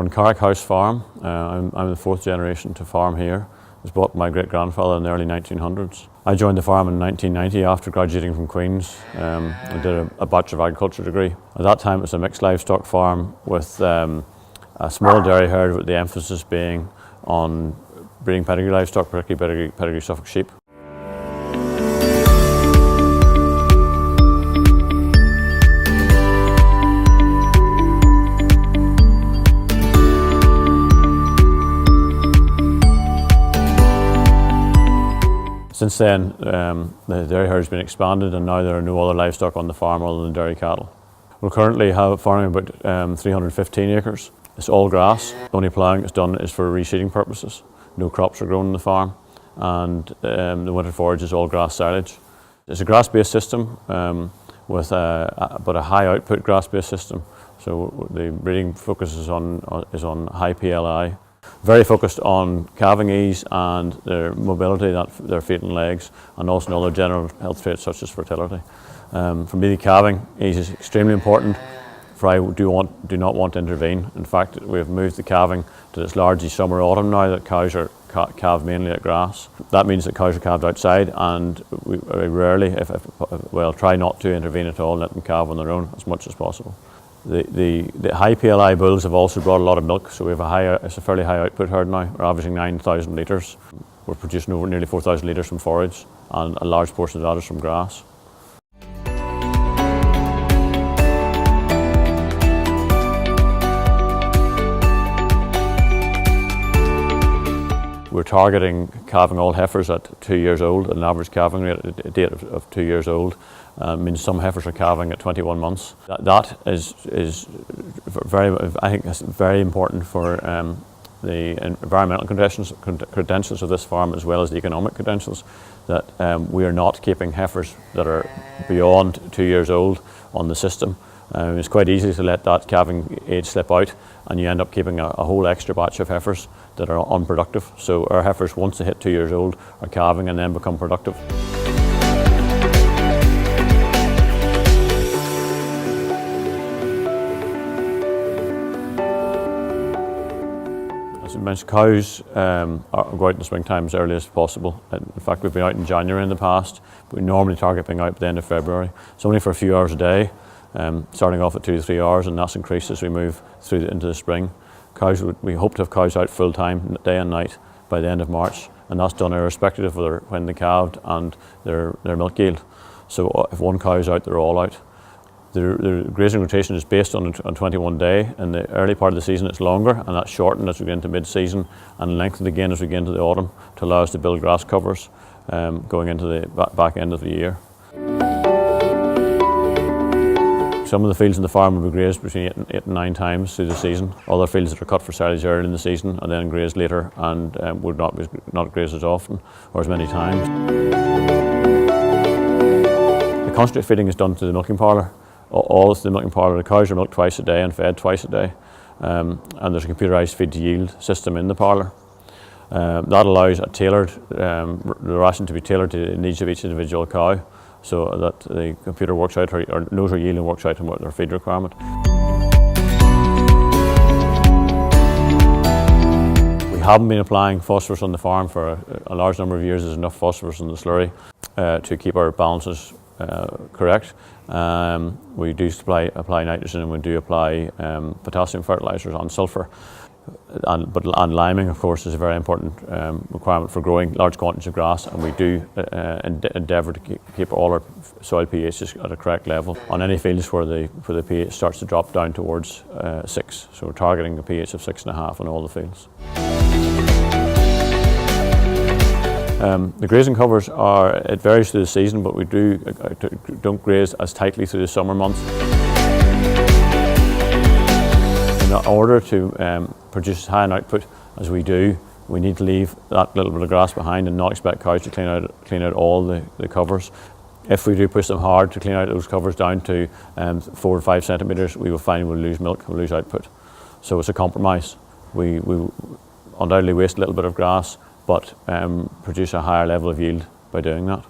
We're on Carrick House Farm. I'm the fourth generation to farm here. It was bought by my great-grandfather in the early 1900s. I joined the farm in 1990 after graduating from Queen's. I did a Bachelor of Agriculture degree. At that time it was a mixed livestock farm with a small dairy herd, with the emphasis being on breeding pedigree livestock, particularly pedigree Suffolk sheep. Since then, the dairy herd has been expanded, and now there are no other livestock on the farm other than dairy cattle. We currently have farming about 315 acres. It's all grass. The only ploughing that's done is for reseeding purposes. No crops are grown on the farm, and the winter forage is all grass silage. It's a grass-based system with but a high output grass-based system. So the breeding focus is on high PLI. Very focused on calving ease and their mobility, their feet and legs, and also other general health traits such as fertility. For me, the calving ease is extremely important, for I do not want to intervene. In fact, we have moved the calving to this largely summer-autumn now, that cows are calved mainly at grass. That means that cows are calved outside, and we rarely, try not to intervene at all and let them calve on their own as much as possible. The high PLI bulls have also brought a lot of milk, so we have it's a fairly high output herd now. We're averaging 9,000 litres. We're producing over nearly 4,000 litres from forage, and a large portion of that is from grass. We're targeting calving all heifers at 2 years old. An average calving rate at a date of 2 years old means some heifers are calving at 21 months. That is very, I think, that's very important for the environmental credentials of this farm, as well as the economic credentials, that we are not keeping heifers that are beyond 2 years old on the system. It's quite easy to let that calving age slip out, and you end up keeping a whole extra batch of heifers that are unproductive. So our heifers, once they hit 2 years old, are calving and then become productive. As I mentioned, cows go out in the springtime as early as possible. In fact, we've been out in January in the past. We normally target being out at the end of February. It's only for a few hours a day. Starting off at 2 to 3 hours, and that's increased as we move through into the spring. We hope to have cows out full time, day and night, by the end of March, and that's done irrespective of when they calved and their milk yield. So if one cow is out, they're all out. The grazing rotation is based on 21 day. In the early part of the season it's longer, and that's shortened as we get into mid-season, and lengthened again as we get into the autumn to allow us to build grass covers going into the back end of the year. Some of the fields in the farm will be grazed between 8 and 9 times through the season. Other fields that are cut for silage early in the season and then grazed later, and would not graze as often or as many times. The concentrate feeding is done to the milking parlour. All through the milking parlour. The cows are milked twice a day and fed twice a day, and there's a computerised feed to yield system in the parlour. That allows the ration to be tailored to the needs of each individual cow, so that the computer works out or knows her yield and works out their feed requirement. We haven't been applying phosphorus on the farm for a large number of years. There's enough phosphorus in the slurry to keep our balances correct. We do apply nitrogen, and we do apply potassium fertilisers and sulphur. And liming, of course, is a very important requirement for growing large quantities of grass, and we do endeavour to keep all our soil pHs at a correct level on any fields where the pH starts to drop down towards 6. So we're targeting a pH of 6.5 on all the fields. The grazing covers it varies through the season, but we don't graze as tightly through the summer months. In order to produce as high an output as we do, we need to leave that little bit of grass behind and not expect cows to clean out all the covers. If we do push them hard to clean out those covers down to 4 or 5 centimetres, we will find we'll lose milk, we'll lose output. So it's a compromise. We undoubtedly waste a little bit of grass, but produce a higher level of yield by doing that.